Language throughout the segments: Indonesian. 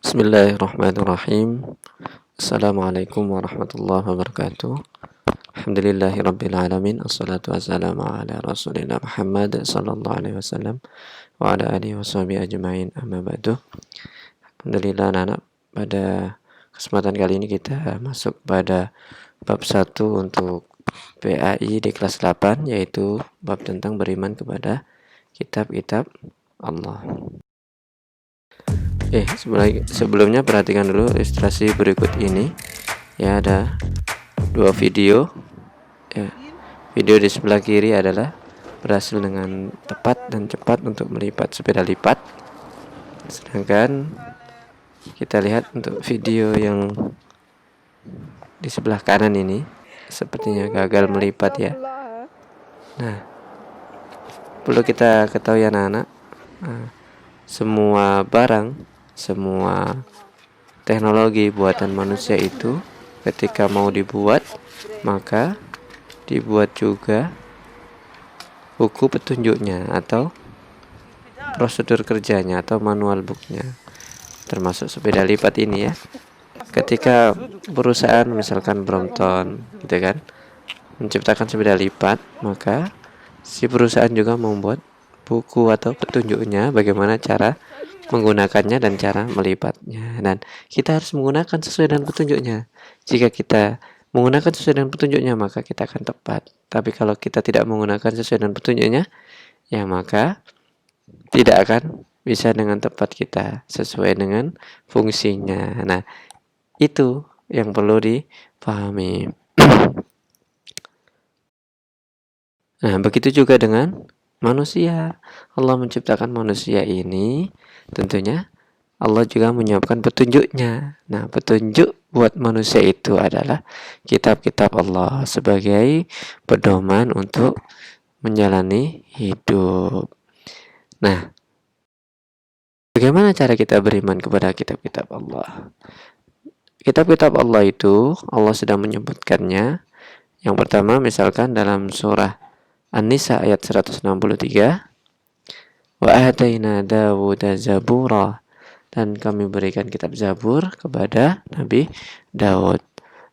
Bismillahirrahmanirrahim. Assalamualaikum warahmatullahi wabarakatuh. Alhamdulillahirrabbilalamin. Assalatu wassalamu ala rasulillah Muhammad sallallahu alaihi wasallam wa ala alihi washabihi ajma'in, amma ba'du. Alhamdulillah anak-anak, pada kesempatan kali ini kita masuk pada bab 1 untuk PAI di kelas 8, yaitu bab tentang beriman kepada kitab-kitab Allah. Sebelumnya perhatikan dulu ilustrasi berikut ini. Ya, ada dua video. Ya, video di sebelah kiri adalah berhasil dengan tepat dan cepat untuk melipat sepeda lipat. Sedangkan kita lihat untuk video yang di sebelah kanan ini sepertinya gagal melipat ya. Nah, perlu kita ketahui anak-anak, semua barang, semua teknologi buatan manusia itu ketika mau dibuat, maka dibuat juga buku petunjuknya atau prosedur kerjanya atau manual booknya, termasuk sepeda lipat ini ya. Ketika perusahaan misalkan Brompton gitu kan menciptakan sepeda lipat, maka si perusahaan juga membuat buku atau petunjuknya bagaimana cara menggunakannya dan cara melipatnya, dan kita harus menggunakan sesuai dengan petunjuknya. Jika kita menggunakan sesuai dengan petunjuknya, maka kita akan tepat. Tapi kalau kita tidak menggunakan sesuai dengan petunjuknya, ya maka tidak akan bisa dengan tepat kita sesuai dengan fungsinya. Nah, itu yang perlu dipahami. Nah, begitu juga dengan manusia. Allah menciptakan manusia ini, tentunya Allah juga menyiapkan petunjuknya. Nah, petunjuk buat manusia itu adalah kitab-kitab Allah sebagai pedoman untuk menjalani hidup. Nah, bagaimana cara kita beriman kepada kitab-kitab Allah? Kitab-kitab Allah itu Allah sedang menyebutkannya. Yang pertama misalkan dalam surah An-Nisa ayat 163, wa ataina Dawuda zabura, dan kami berikan kitab Zabur kepada Nabi Daud.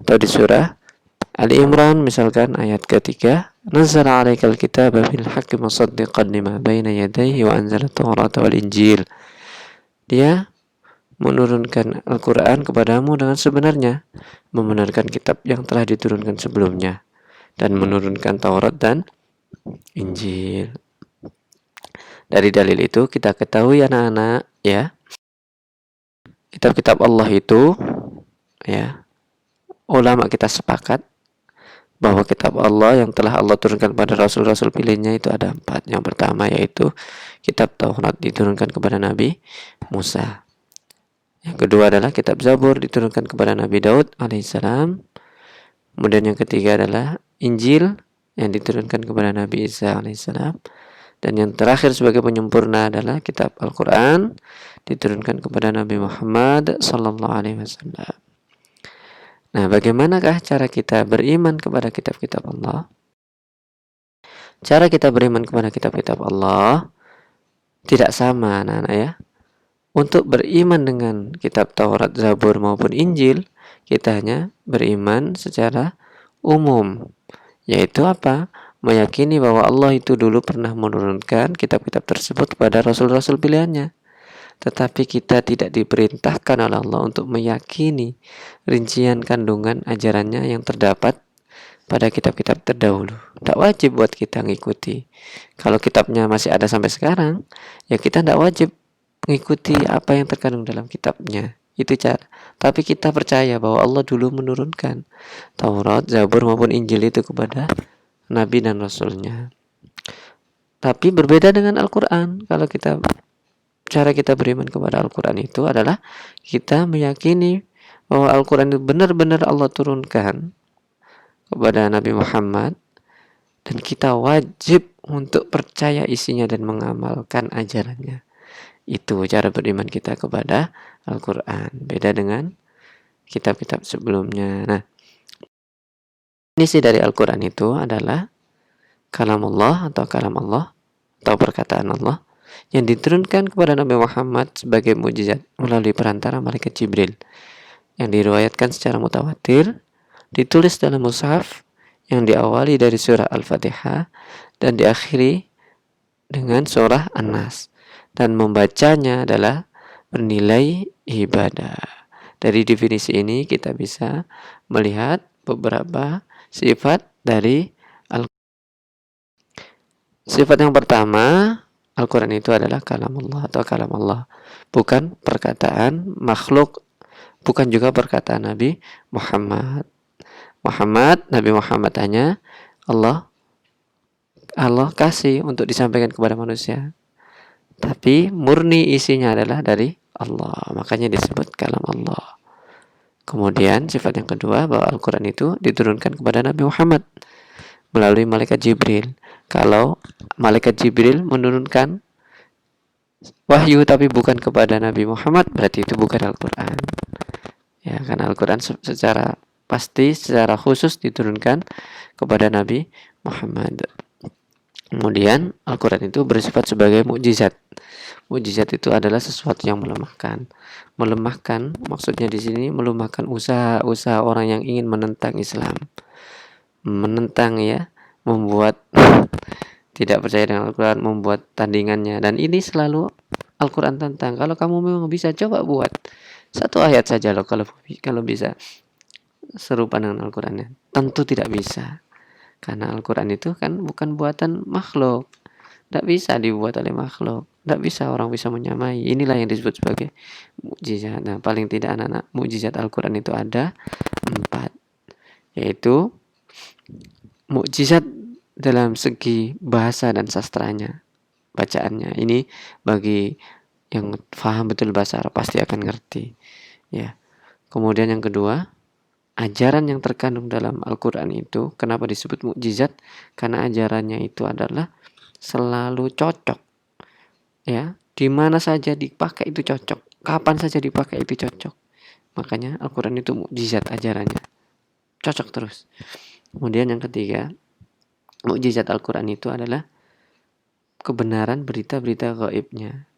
Atau di surah Ali Imran misalkan ayat ketiga, nazzala 'alaikal kitaba bil haqqi musaddiqan lima baina yadayhi wa anzala at-taurata wal injil. Dia menurunkan Al-Quran kepadamu dengan sebenarnya, membenarkan kitab yang telah diturunkan sebelumnya, dan menurunkan Taurat dan Injil. Dari dalil itu kita ketahui anak-anak ya, kitab-kitab Allah itu ya, ulama kita sepakat bahwa kitab Allah yang telah Allah turunkan pada rasul-rasul pilihnya itu ada 4. Yang pertama yaitu kitab Taurat diturunkan kepada Nabi Musa. Yang kedua adalah kitab Zabur diturunkan kepada Nabi Daud alaihissalam. Kemudian yang ketiga adalah Injil yang diturunkan kepada Nabi Isa alaihissalam. Dan yang terakhir sebagai penyempurna adalah kitab Al-Quran diturunkan kepada Nabi Muhammad sallallahu alaihi wasallam. Nah, bagaimanakah cara kita beriman kepada kitab-kitab Allah? Cara kita beriman kepada kitab-kitab Allah tidak sama anak-anak ya. Untuk beriman dengan kitab Taurat, Zabur maupun Injil, kita hanya beriman secara umum. Yaitu apa? Meyakini bahwa Allah itu dulu pernah menurunkan kitab-kitab tersebut kepada rasul-rasul pilihannya. Tetapi kita tidak diperintahkan oleh Allah untuk meyakini rincian kandungan ajarannya yang terdapat pada kitab-kitab terdahulu. Tak wajib buat kita ngikuti. Kalau kitabnya masih ada sampai sekarang, ya kita tidak wajib mengikuti apa yang terkandung dalam kitabnya. Itu cara. Tapi kita percaya bahwa Allah dulu menurunkan Taurat, Zabur maupun Injil itu kepada Nabi dan Rasulnya. Tapi berbeda dengan Al-Quran. Kalau cara kita beriman kepada Al-Quran itu adalah kita meyakini bahwa Al-Quran itu benar-benar Allah turunkan kepada Nabi Muhammad, dan kita wajib untuk percaya isinya dan mengamalkan ajarannya. Itu cara beriman kita kepada Al-Quran. Beda dengan kitab-kitab sebelumnya. Nah, isi dari Al-Quran itu adalah kalam Allah atau kalam Allah atau perkataan Allah yang diturunkan kepada Nabi Muhammad sebagai mukjizat melalui perantara malaikat Jibril, yang diriwayatkan secara mutawatir, ditulis dalam mushaf yang diawali dari surah Al-Fatihah dan diakhiri dengan surah An-Nas, dan membacanya adalah bernilai ibadah. Dari definisi ini kita bisa melihat beberapa sifat dari Al-Quran. Sifat yang pertama, Al-Quran itu adalah kalam Allah atau kalam Allah, bukan perkataan makhluk, bukan juga perkataan Nabi Muhammad. Nabi Muhammad hanya Allah kasih untuk disampaikan kepada manusia, tapi murni isinya adalah dari Allah, makanya disebut kalam Allah. Kemudian sifat yang kedua, bahwa Al-Quran itu diturunkan kepada Nabi Muhammad melalui malaikat Jibril. Kalau malaikat Jibril menurunkan wahyu tapi bukan kepada Nabi Muhammad, berarti itu bukan Al-Quran. Ya, karena Al-Quran secara pasti, secara khusus diturunkan kepada Nabi Muhammad. Kemudian Al-Quran itu bersifat sebagai mukjizat. Mukjizat itu adalah sesuatu yang melemahkan. Melemahkan maksudnya di sini melemahkan usaha-usaha orang yang ingin menentang Islam. Menentang, ya, membuat tidak percaya dengan Al-Quran, membuat tandingannya. Dan ini selalu Al-Quran tantang. Kalau kamu memang bisa, coba buat satu ayat saja loh, kalau bisa serupa dengan Al-Qurannya. Tentu tidak bisa, karena Al-Quran itu kan bukan buatan makhluk, tidak bisa dibuat oleh makhluk, tidak bisa orang bisa menyamai. Inilah yang disebut sebagai mukjizat. Nah, paling tidak anak-anak, mukjizat Al-Quran itu ada 4, yaitu mukjizat dalam segi bahasa dan sastranya, bacaannya. Ini bagi yang paham betul bahasa Arab pasti akan ngerti, ya. Kemudian yang kedua, ajaran yang terkandung dalam Al-Quran itu kenapa disebut mukjizat? Karena ajarannya itu adalah selalu cocok, ya, di mana saja dipakai itu cocok, kapan saja dipakai itu cocok. Makanya Al-Quran itu mukjizat, ajarannya cocok terus. Kemudian yang ketiga, mukjizat Al-Quran itu adalah kebenaran berita-berita gaibnya,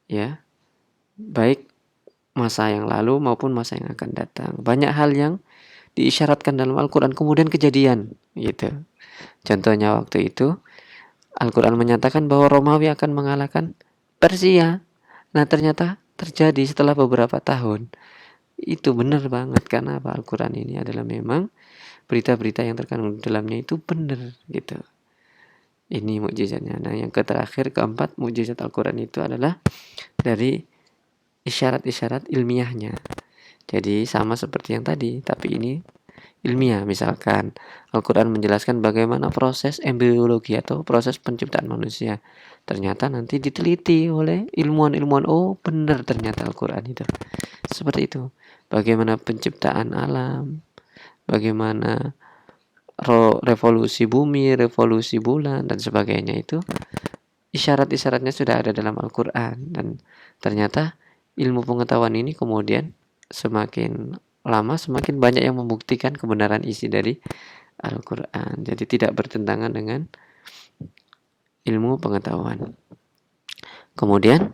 ya, baik masa yang lalu maupun masa yang akan datang. Banyak hal yang diisyaratkan dalam Al-Quran kemudian kejadian, gitu. Contohnya waktu itu Al-Quran menyatakan bahwa Romawi akan mengalahkan Persia. Nah, ternyata terjadi setelah beberapa tahun. Itu benar banget, karena apa? Al-Quran ini adalah memang berita-berita yang terkandung di dalamnya itu benar, gitu. Ini mukjizatnya. Nah, yang terakhir, keempat, mukjizat Al-Quran itu adalah dari isyarat-isyarat ilmiahnya. Jadi sama seperti yang tadi, tapi ini ilmiah. Misalkan Al-Quran menjelaskan bagaimana proses embriologi atau proses penciptaan manusia. Ternyata nanti diteliti oleh ilmuwan-ilmuwan. Oh, benar ternyata Al-Quran itu. Seperti itu. Bagaimana penciptaan alam, bagaimana revolusi bumi, revolusi bulan, dan sebagainya, itu isyarat-isyaratnya sudah ada dalam Al-Quran. Dan ternyata ilmu pengetahuan ini kemudian semakin lama semakin banyak yang membuktikan kebenaran isi dari Al-Quran. Jadi tidak bertentangan dengan ilmu pengetahuan. Kemudian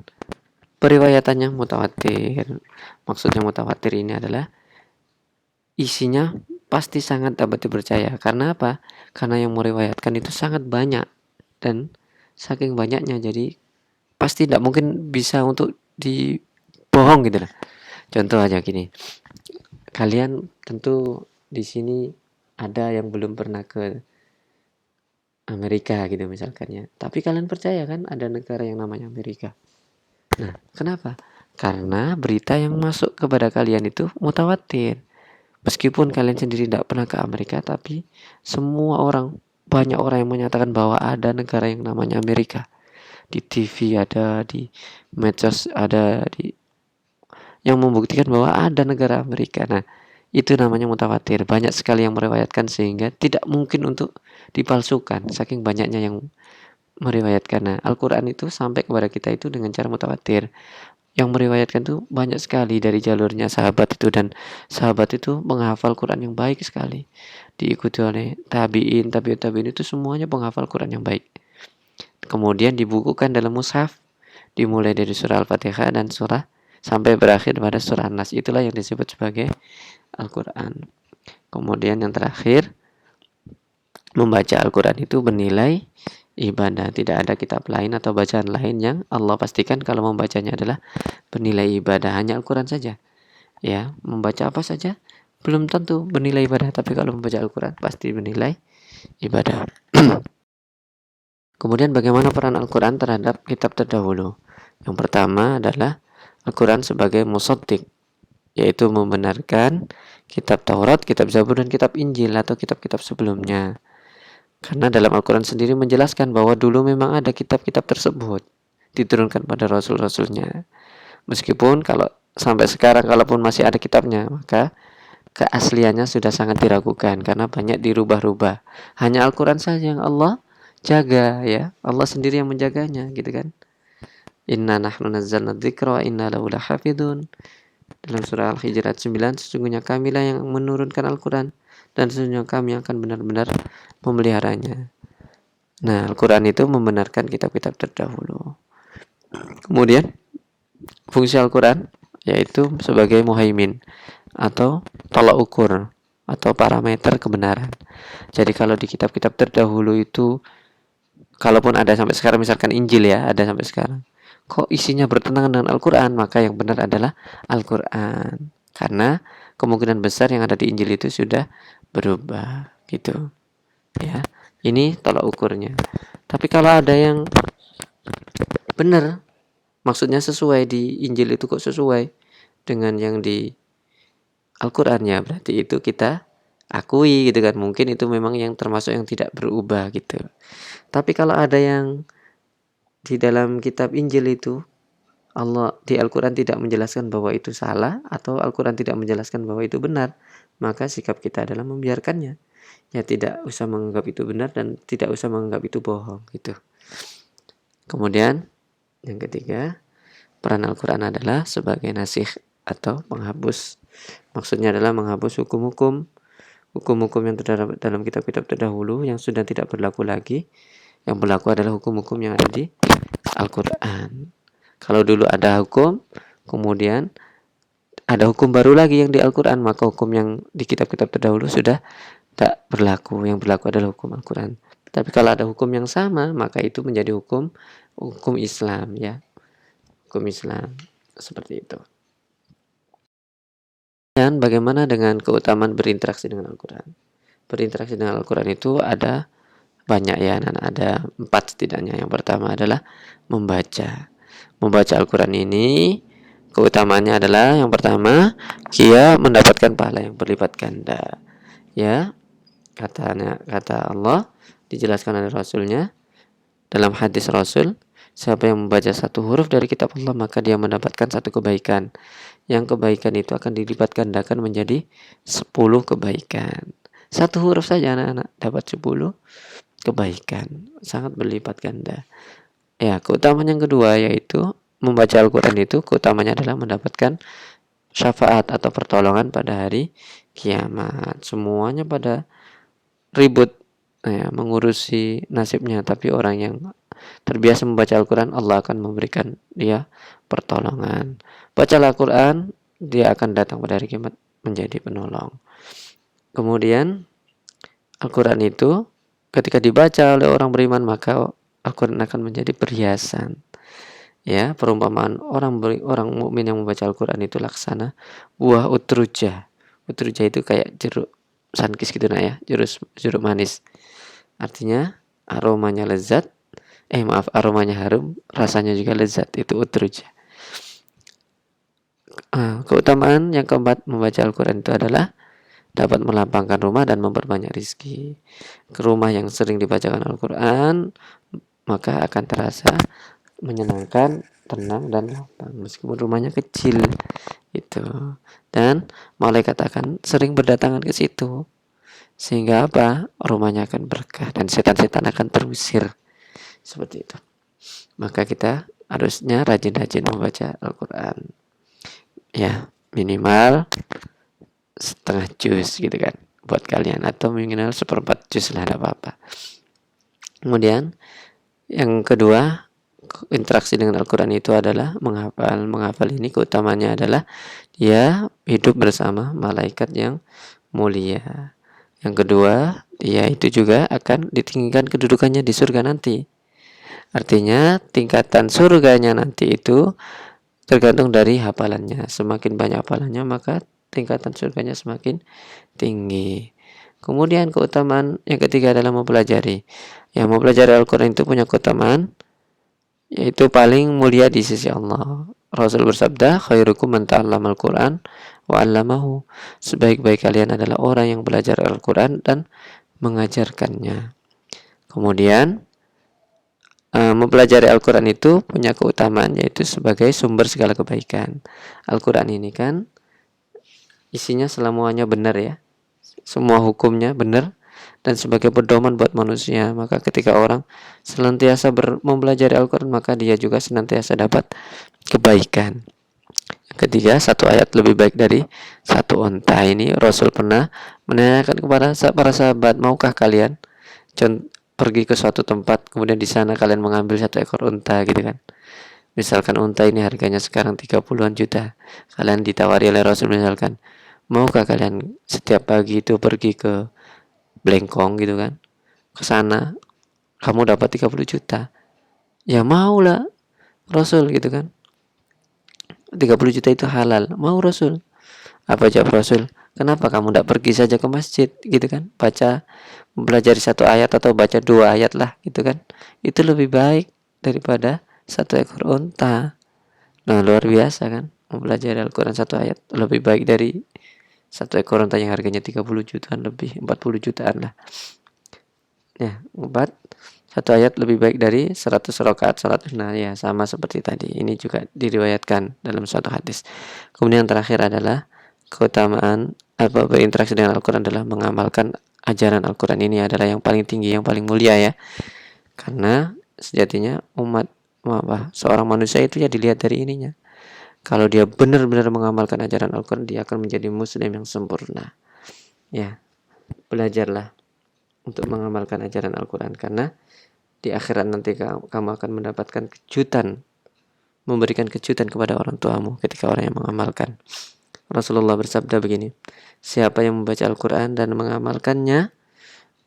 periwayatannya mutawatir. Maksudnya mutawatir ini adalah isinya pasti sangat dapat dipercaya. Karena apa? Karena yang meriwayatkan itu sangat banyak, dan saking banyaknya jadi pasti tidak mungkin bisa untuk dibohong, gitu lah. Contoh aja gini, kalian tentu di sini ada yang belum pernah ke Amerika, gitu misalkan, ya. Tapi kalian percaya kan ada negara yang namanya Amerika. Nah, kenapa? Karena berita yang masuk kepada kalian itu mutawatir. Meskipun kalian sendiri tidak pernah ke Amerika, tapi banyak orang yang menyatakan bahwa ada negara yang namanya Amerika. Di TV ada, di medsos ada, yang membuktikan bahwa ada negara Amerika. Nah, itu namanya mutawatir. Banyak sekali yang meriwayatkan sehingga tidak mungkin untuk dipalsukan, saking banyaknya yang meriwayatkan. Nah, Al-Quran itu sampai kepada kita itu dengan cara mutawatir. Yang meriwayatkan tuh banyak sekali dari jalurnya sahabat itu, dan sahabat itu menghafal Quran yang baik sekali. Diikuti oleh tabi'in itu semuanya penghafal Quran yang baik. Kemudian dibukukan dalam mushaf dimulai dari surah Al-Fatihah dan surah sampai berakhir pada surah An-Nas. Itulah yang disebut sebagai Al-Quran. Kemudian yang terakhir, membaca Al-Quran itu bernilai ibadah. Tidak ada kitab lain atau bacaan lain yang Allah pastikan kalau membacanya adalah bernilai ibadah. Hanya Al-Quran saja. Ya, membaca apa saja belum tentu bernilai ibadah, tapi kalau membaca Al-Quran pasti bernilai ibadah. Kemudian bagaimana peran Al-Quran terhadap kitab terdahulu? Yang pertama adalah Al-Quran sebagai musaddiq, yaitu membenarkan kitab Taurat, kitab Zabur, dan kitab Injil atau kitab-kitab sebelumnya. Karena dalam Al-Quran sendiri menjelaskan bahwa dulu memang ada kitab-kitab tersebut diturunkan pada rasul-rasulnya. Meskipun kalau sampai sekarang kalaupun masih ada kitabnya, maka keasliannya sudah sangat diragukan karena banyak dirubah-rubah. Hanya Al-Quran saja yang Allah jaga, ya. Allah sendiri yang menjaganya, gitu kan. Inna nahnu nazzalna dzikra wa inna lahu lahafidun. Dalam surah Al-Hujurat 9, sesungguhnya kamilah yang menurunkan Al-Quran dan sesungguhnya kami akan benar-benar memeliharanya. Nah, Al-Quran itu membenarkan kitab-kitab terdahulu. Kemudian fungsi Al-Quran yaitu sebagai muhaimin atau tolak ukur atau parameter kebenaran. Jadi kalau di kitab-kitab terdahulu itu, kalaupun ada sampai sekarang, misalkan Injil ya, ada sampai sekarang, kok isinya bertentangan dengan Al-Quran, maka yang benar adalah Al-Quran. Karena kemungkinan besar yang ada di Injil itu sudah berubah, gitu. Ya, ini tolak ukurnya. Tapi kalau ada yang benar, maksudnya sesuai di Injil itu kok sesuai dengan yang di Al-Qurannya, berarti itu kita akui, gitu kan. Mungkin itu memang yang termasuk yang tidak berubah, gitu. Tapi kalau ada yang di dalam kitab Injil itu Allah di Al-Quran tidak menjelaskan bahwa itu salah, atau Al-Quran tidak menjelaskan bahwa itu benar, maka sikap kita adalah membiarkannya. Ya, tidak usah menganggap itu benar dan tidak usah menganggap itu bohong, gitu. Kemudian yang ketiga, peran Al-Quran adalah sebagai nasih atau penghapus. Maksudnya adalah menghapus hukum-hukum yang terdapat dalam kitab-kitab terdahulu yang sudah tidak berlaku lagi. Yang berlaku adalah hukum-hukum yang ada di Al-Quran. Kalau dulu ada hukum, kemudian ada hukum baru lagi yang di Al-Quran, maka hukum yang di kitab-kitab terdahulu sudah tak berlaku. Yang berlaku adalah hukum Al-Quran. Tapi kalau ada hukum yang sama, maka itu menjadi hukum Islam, ya. Hukum Islam seperti itu. Dan bagaimana dengan keutamaan berinteraksi dengan Al-Quran? Berinteraksi dengan Al-Quran itu ada banyak, ya, ada 4 setidaknya. Yang pertama adalah membaca Al-Quran ini. Keutamaannya adalah yang pertama, dia mendapatkan pahala yang berlipat ganda, ya. Kata Allah, dijelaskan oleh Rasulnya dalam hadis Rasul, siapa yang membaca satu huruf dari kitab Allah, maka dia mendapatkan satu kebaikan. Yang kebaikan itu akan dilipat gandakan menjadi 10 kebaikan. Satu huruf saja anak-anak dapat 10 kebaikan. Sangat berlipat ganda. Ya, keutamaan yang kedua yaitu membaca Al-Quran itu keutamanya adalah mendapatkan syafaat atau pertolongan pada hari kiamat. Semuanya pada ribut, ya, mengurusi nasibnya, tapi orang yang terbiasa membaca Al-Quran, Allah akan memberikan dia pertolongan. Bacalah Al-Quran, dia akan datang pada hari kiamat menjadi penolong. Kemudian Al-Quran itu ketika dibaca oleh orang beriman, maka Al-Quran akan menjadi perhiasan. Ya, perumpamaan orang mukmin yang membaca Al-Quran itu laksana buah utruja. Utruja itu kayak jeruk sankis gitu, nah, ya, jeruk manis. Artinya aromanya lezat, aromanya harum, rasanya juga lezat. Itu utruja. Keutamaan yang keempat membaca Al-Quran itu adalah dapat melapangkan rumah dan memperbanyak rizki. Ke rumah yang sering dibacakan Al-Quran, maka akan terasa menyenangkan, tenang, dan lapang meskipun rumahnya kecil itu. Dan malaikat akan sering berdatangan ke situ, sehingga apa? Rumahnya akan berkah dan setan-setan akan terusir. Seperti itu. Maka kita harusnya rajin-rajin membaca Al-Quran. Ya, minimal setengah juz gitu kan buat kalian, atau minimal 1/4 juz lah, tidak apa-apa. Kemudian yang kedua, interaksi dengan Al-Quran itu adalah menghafal. Menghafal ini keutamanya adalah dia hidup bersama malaikat yang mulia. Yang kedua, dia itu juga akan ditinggikan kedudukannya di surga nanti. Artinya tingkatan surganya nanti itu tergantung dari hafalannya. Semakin banyak hafalannya maka tingkatan surganya semakin tinggi. Kemudian keutamaan yang ketiga adalah mempelajari. Yang mempelajari Al-Quran itu punya keutamaan yaitu paling mulia di sisi Allah. Rasul bersabda, khairukum man ta'allama al-Quran wa 'allamahu. Sebaik-baik kalian adalah orang yang belajar Al-Quran dan mengajarkannya. Kemudian mempelajari Al-Quran itu punya keutamaan yaitu sebagai sumber segala kebaikan. Al-Quran ini kan isinya semuanya benar ya, semua hukumnya benar dan sebagai pedoman buat manusia. Maka ketika orang senantiasa mempelajari Al-Quran maka dia juga senantiasa dapat kebaikan. Ketiga, satu ayat lebih baik dari satu unta. Ini Rasul pernah menanyakan kepada para sahabat, maukah kalian pergi ke suatu tempat, kemudian di sana kalian mengambil satu ekor unta gitu kan. Misalkan unta ini harganya sekarang 30-an juta. Kalian ditawari oleh Rasul misalkan, maukah kalian setiap pagi itu pergi ke Blengkong gitu kan, ke sana kamu dapat 30 juta. Ya mau lah Rasul gitu kan. 30 juta itu halal. Mau Rasul. Apa jawab Rasul? Kenapa kamu tidak pergi saja ke masjid gitu kan? Belajar satu ayat atau baca 2 ayat lah gitu kan. Itu lebih baik daripada satu ekor unta. Nah luar biasa kan. Mempelajari Al-Quran satu ayat lebih baik dari satu ekor unta yang harganya 30 jutaan lebih, 40 jutaan lah. Ya, satu ayat lebih baik dari 100 rakaat salat. Nah ya sama seperti tadi. Ini juga diriwayatkan dalam suatu hadis. Kemudian yang terakhir adalah keutamaan berinteraksi dengan Al-Quran adalah mengamalkan ajaran Al-Quran. Ini adalah yang paling tinggi, yang paling mulia ya. Karena sejatinya seorang manusia itu ya dilihat dari ininya. Kalau dia benar-benar mengamalkan ajaran Al-Quran, dia akan menjadi muslim yang sempurna. Ya, belajarlah untuk mengamalkan ajaran Al-Quran. Karena di akhirat nanti kamu akan mendapatkan kejutan, memberikan kejutan kepada orang tuamu ketika orang yang mengamalkan. Rasulullah bersabda begini, siapa yang membaca Al-Quran dan mengamalkannya,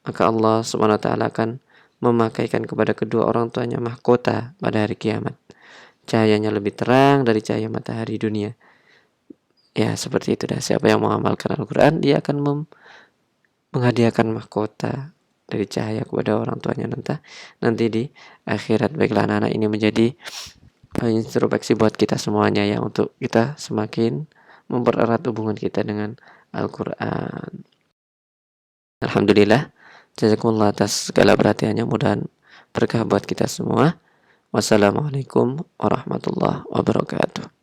maka Allah SWT akan memakaikan kepada kedua orang tuanya mahkota pada hari kiamat. Cahayanya lebih terang dari cahaya matahari dunia. Ya seperti itu dah. Siapa yang mengamalkan Al-Quran, dia akan menghadiahkan mahkota dari cahaya kepada orang tuanya nanti di akhirat. Baiklah anak-anak, ini menjadi introspeksi buat kita semuanya ya, untuk kita semakin mempererat hubungan kita dengan Al-Quran. Alhamdulillah, jazakumullah atas segala perhatiannya, mudah-mudahan berkah buat kita semua. Wassalamualaikum warahmatullahi wabarakatuh.